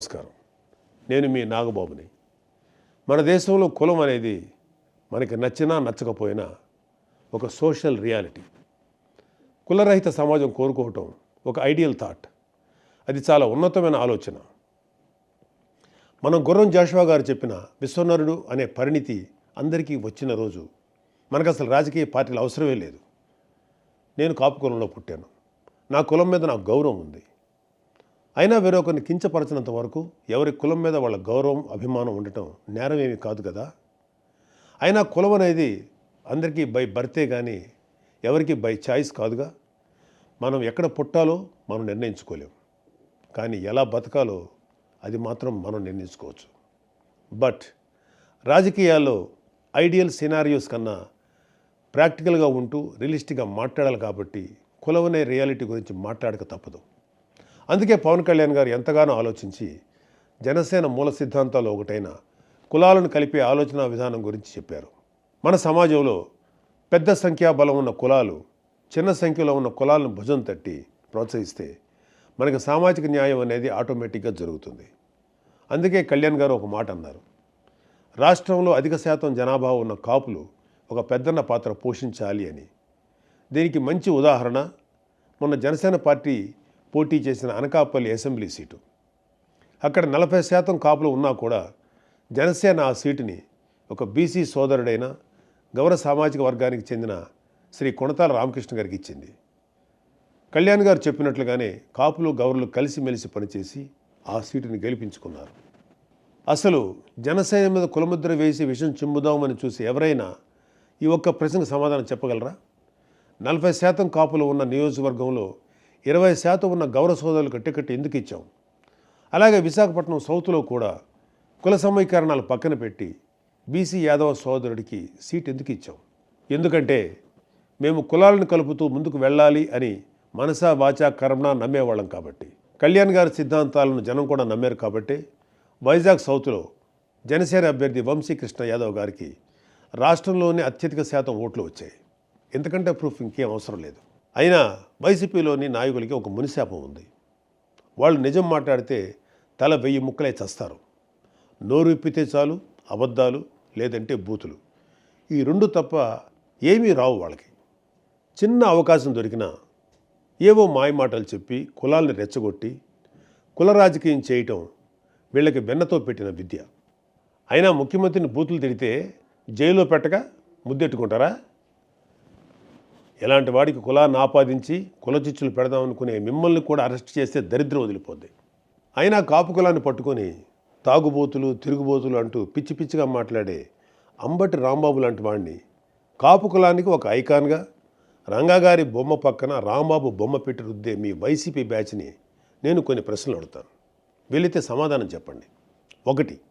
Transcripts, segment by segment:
నమస్కారం. నేను మీ నాగబాబుని. మన దేశంలో కులం అనేది మనకి నచ్చినా నచ్చకపోయినా ఒక సోషల్ రియాలిటీ. కులరహిత సమాజం కోరుకోవటం ఒక ఐడియల్ థాట్. అది చాలా ఉన్నతమైన ఆలోచన. మనం గుర్రం జాషువా గారు చెప్పిన విశ్వనరుడు అనే పరిణితి అందరికీ వచ్చిన రోజు మనకు అసలు రాజకీయ పార్టీలు అవసరమే లేదు. నేను కాపు కులంలో పుట్టాను. నా కులం మీద నాకు గౌరవం ఉంది. అయినా వేరొకరిని కించపరచినంత వరకు ఎవరి కులం మీద వాళ్ళ గౌరవం అభిమానం ఉండటం నేరం ఏమీ కాదు కదా. అయినా కులం అనేది అందరికీ బై బర్తే కానీ ఎవరికి బై చాయిస్ కాదుగా. మనం ఎక్కడ పుట్టాలో మనం నిర్ణయించుకోలేం, కానీ ఎలా బతకాలో అది మాత్రం మనం నిర్ణయించుకోవచ్చు. బట్ రాజకీయాల్లో ఐడియల్ సినారియోస్ కన్నా ప్రాక్టికల్గా ఉంటూ రియలిస్టిక్గా మాట్లాడాలి కాబట్టి కులం అనే రియాలిటీ గురించి మాట్లాడక తప్పదు. అందుకే పవన్ కళ్యాణ్ గారు ఎంతగానో ఆలోచించి జనసేన మూల సిద్ధాంతాలు ఒకటైన కులాలను కలిపే ఆలోచన విధానం గురించి చెప్పారు. మన సమాజంలో పెద్ద సంఖ్యాబలం ఉన్న కులాలు చిన్న సంఖ్యలో ఉన్న కులాలను భుజం తట్టి ప్రోత్సహిస్తే మనకి సామాజిక న్యాయం అనేది ఆటోమేటిక్గా జరుగుతుంది. అందుకే కళ్యాణ్ గారు ఒక మాట అన్నారు, రాష్ట్రంలో అధిక శాతం జనాభా ఉన్న కాపులు ఒక పెద్దన్న పాత్ర పోషించాలి అని. దీనికి మంచి ఉదాహరణ మొన్న జనసేన పార్టీ పోటీ చేసిన అనకాపల్లి అసెంబ్లీ సీటు. అక్కడ 40% కాపులు ఉన్నా కూడా జనసేన ఆ సీటుని ఒక బీసీ సోదరుడైన గౌర సామాజిక వర్గానికి చెందిన శ్రీ కొణతాల రామకృష్ణ గారికి ఇచ్చింది. కళ్యాణ్ గారు చెప్పినట్లుగానే కాపులు గౌరలు కలిసిమెలిసి పనిచేసి ఆ సీటుని గెలిపించుకున్నారు. అసలు జనసేన మీద కులముద్ర వేసి విషం చిమ్ముదామని చూసి ఎవరైనా ఈ ఒక్క ప్రశ్నకు సమాధానం చెప్పగలరా? 40% కాపులు ఉన్న నియోజకవర్గంలో 20% ఉన్న గౌర సోదరులకు టికెట్ ఎందుకు ఇచ్చాం? అలాగే విశాఖపట్నం సౌత్లో కూడా కుల సమీకరణాలు పక్కన పెట్టి బీసీ యాదవ సోదరుడికి సీట్ ఎందుకు ఇచ్చాం? ఎందుకంటే మేము కులాలను కలుపుతూ ముందుకు వెళ్ళాలి అని మనసా వాచా కర్మణ నమ్మేవాళ్ళం కాబట్టి. కళ్యాణ్ గారి సిద్ధాంతాలను జనం కూడా నమ్మారు కాబట్టి వైజాగ్ సౌత్లో జనసేన అభ్యర్థి వంశీకృష్ణ యాదవ్ గారికి రాష్ట్రంలోనే అత్యధిక శాతం ఓట్లు వచ్చాయి. ఎందుకంటే ప్రూఫ్ ఇంకేం అవసరం లేదు. అయినా వైసీపీలోని నాయకులకి ఒక మునిశాపం ఉంది. వాళ్ళు నిజం మాట్లాడితే తల 1000 ముక్కలై చస్తారు. నోరు ఇప్పితే చాలు అబద్ధాలు, లేదంటే బూతులు. ఈ రెండు తప్ప ఏమీ రావు వాళ్ళకి. చిన్న అవకాశం దొరికినా ఏవో మాయమాటలు చెప్పి కులాల్ని రెచ్చగొట్టి కుల రాజకీయం చేయటం వీళ్ళకి వెన్నతో పెట్టిన విద్య. అయినా ముఖ్యమంత్రిని బూతులు తిడితే జైల్లో పెట్టక ముద్దెట్టుకుంటారా? ఎలాంటి వాడికి కులాన్ని ఆపాదించి కులచిచ్చులు పెడదామనుకునే మిమ్మల్ని కూడా అరెస్ట్ చేస్తే దరిద్రం వదిలిపోద్ది. అయినా కాపు కులాన్ని పట్టుకొని తాగుబోతులు తిరుగుబోతులు అంటూ పిచ్చి పిచ్చిగా మాట్లాడే అంబటి రాంబాబు లాంటి వాడిని కాపు కులానికి ఒక ఐకాన్గా రంగాగారి బొమ్మ పక్కన రాంబాబు బొమ్మ పెట్టి రుద్దే మీ వైసీపీ బ్యాచ్ని నేను కొన్ని ప్రశ్నలు అడుగుతాను. వీలైతే సమాధానం చెప్పండి. 1.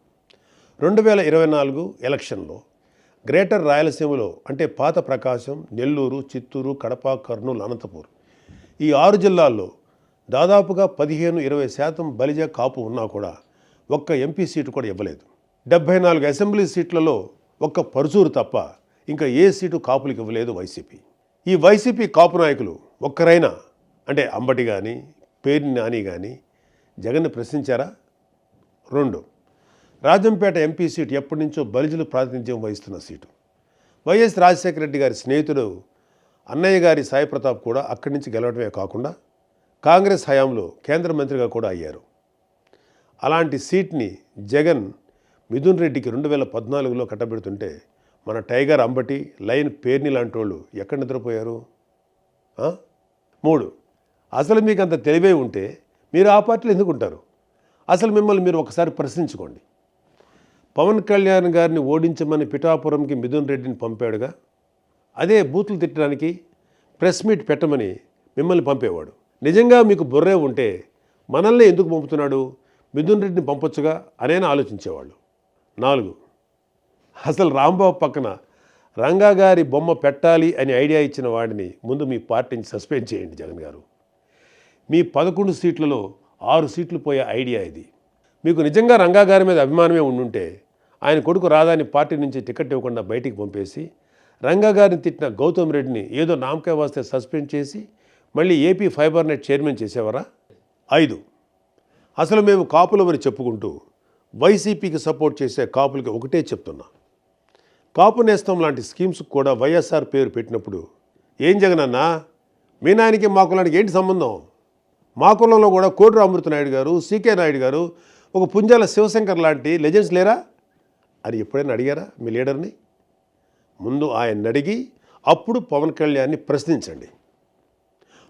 2024 ఎలక్షన్లో గ్రేటర్ రాయలసీమలో అంటే పాత ప్రకాశం, నెల్లూరు, చిత్తూరు, కడప, కర్నూలు, అనంతపూర్ ఈ 6 జిల్లాల్లో దాదాపుగా 15-20% బలిజ కాపు ఉన్నా కూడా ఒక్క ఎంపీ సీటు కూడా ఇవ్వలేదు. 74 అసెంబ్లీ సీట్లలో ఒక్క పరుచూరు తప్ప ఇంకా ఏ సీటు కాపులకు ఇవ్వలేదు వైసీపీ. ఈ వైసీపీ కాపు నాయకులు ఒక్కరైనా అంటే అంబటి కానీ పేర్ని నాని కానీ జగన్ని ప్రశ్నించారా? 2. రాజంపేట ఎంపీ సీటు ఎప్పటి నుంచో బలిజలు ప్రాతినిధ్యం వహిస్తున్న సీటు. వైఎస్ రాజశేఖర రెడ్డి గారి స్నేహితుడు అన్నయ్య గారి సాయి ప్రతాప్ కూడా అక్కడి నుంచి గెలవడమే కాకుండా కాంగ్రెస్ హయాంలో కేంద్ర మంత్రిగా కూడా అయ్యారు. అలాంటి సీట్ని జగన్ మిథున్ రెడ్డికి 2014లో కట్టబెడుతుంటే మన టైగర్ అంబటి, లయన్ పేర్ని లాంటి వాళ్ళు ఎక్కడ నిద్రపోయారు? 3. అసలు మీకు అంత తెలివే ఉంటే మీరు ఆ పార్టీలు ఎందుకుంటారు? అసలు మిమ్మల్ని మీరు ఒకసారి ప్రశ్నించుకోండి. పవన్ కళ్యాణ్ గారిని ఓడించమని పిఠాపురంకి మిథున్ రెడ్డిని పంపాడుగా, అదే బూతులు తిట్టడానికి ప్రెస్ మీట్ పెట్టమని మిమ్మల్ని పంపేవాడు. నిజంగా మీకు బుర్రే ఉంటే మనల్ని ఎందుకు పంపుతున్నాడు, మిథున్ రెడ్డిని పంపొచ్చుగా అనేనా ఆలోచించేవాళ్ళు. 4. అసలు రాంబాబు పక్కన రంగా గారి బొమ్మ పెట్టాలి అని ఐడియా ఇచ్చిన వాడిని ముందు మీ పార్టీని సస్పెండ్ చేయండి జగన్ గారు. మీ 11 సీట్లలో 6 సీట్లు పోయే ఐడియా ఇది. మీకు నిజంగా రంగా గారి మీద అభిమానమే ఉండుంటే ఆయన కొడుకు రాధాని పార్టీ నుంచి టికెట్ ఇవ్వకుండా బయటికి పంపేసి రంగా గారిని తిట్టిన గౌతమ్ రెడ్డిని ఏదో నామకాయ వాస్తే సస్పెండ్ చేసి మళ్ళీ ఏపీ ఫైబర్ నెట్ చైర్మన్ చేసేవారా? 5. అసలు మేము కాపులమని చెప్పుకుంటూ వైసీపీకి సపోర్ట్ చేసే కాపులకి ఒకటే చెప్తున్నా, కాపు నేస్తం లాంటి స్కీమ్స్ కూడా వైఎస్ఆర్ పేరు పెట్టినప్పుడు ఏం జగనన్నా మీ నాయనకి మా కులానికి ఏంటి సంబంధం? మా కులంలో కూడా కోడి అమృతనాయుడు గారు, సీకే నాయుడు గారు, ఒక పుంజాల శివశంకర్ లాంటి లెజెండ్స్ లేరా అని ఎప్పుడైనా అడిగారా మీ లీడర్ని? ముందు ఆయన్ని అడిగి అప్పుడు పవన్ కళ్యాణ్ని ప్రశ్నించండి.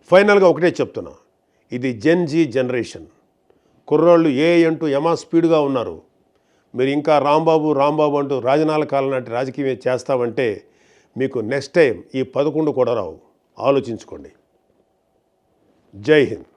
ఫైనల్గా ఒకటే చెప్తున్నా, ఇది జెన్జీ జనరేషన్. కుర్రాళ్ళు అంటూ యమా స్పీడ్గా ఉన్నారు. మీరు ఇంకా రాంబాబు అంటూ రాజనాల కాలం లాంటి రాజకీయం చేస్తామంటే మీకు నెక్స్ట్ టైం ఈ 11 కూడా రావు. ఆలోచించుకోండి. జై హింద్.